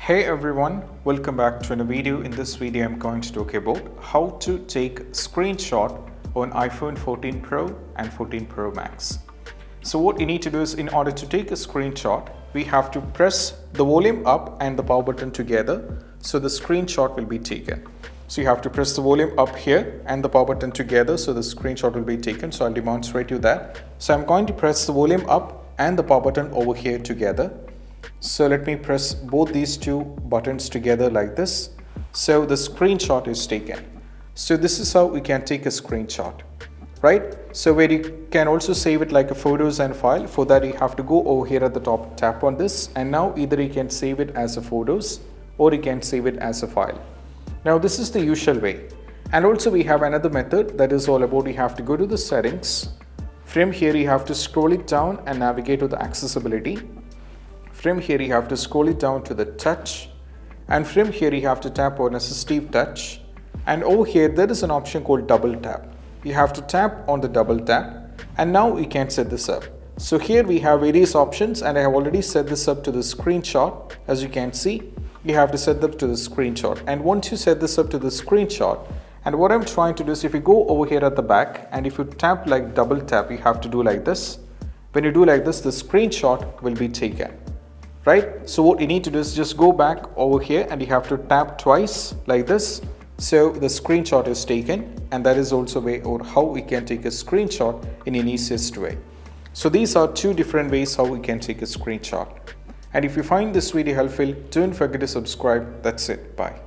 Hey everyone, welcome back to another video. In this video I'm going to talk about how to take screenshot on iPhone 14 Pro and 14 Pro Max. So what you need to do is, in order to take a screenshot, we have to press the volume up and the power button together so the screenshot will be taken. So you have to press the volume up here and the power button together so the screenshot will be taken. So I'll demonstrate you that. So I'm going to press the volume up and the power button over here together. So let me press both these two buttons together like this. So the screenshot is taken. So this is how we can take a screenshot, right? So where you can also save it like a photos and file. For that you have to go over here at the top, tap on this, and now either you can save it as a photos or you can save it as a file. Now this is the usual way. And also we have another method that is all about, you have to go to the settings. From here you have to scroll it down and navigate to the accessibility. From here you have to scroll it down to the touch, and from here you have to tap on assistive touch, and over here there is an option called double tap. You have to tap on the double tap, and now we can set this up. So here we have various options, and I have already set this up to the screenshot. As you can see, you have to set up to the screenshot, and once you set this up to the screenshot, and what I'm trying to do is, if you go over here at the back and if you tap like double tap, you have to do like this. When you do like this, the screenshot will be taken. Right? So what you need to do is just go back over here and you have to tap twice like this. So the screenshot is taken, and that is also a way or how we can take a screenshot in an easiest way. So these are two different ways how we can take a screenshot. And if you find this video helpful, don't forget to subscribe. That's it. Bye.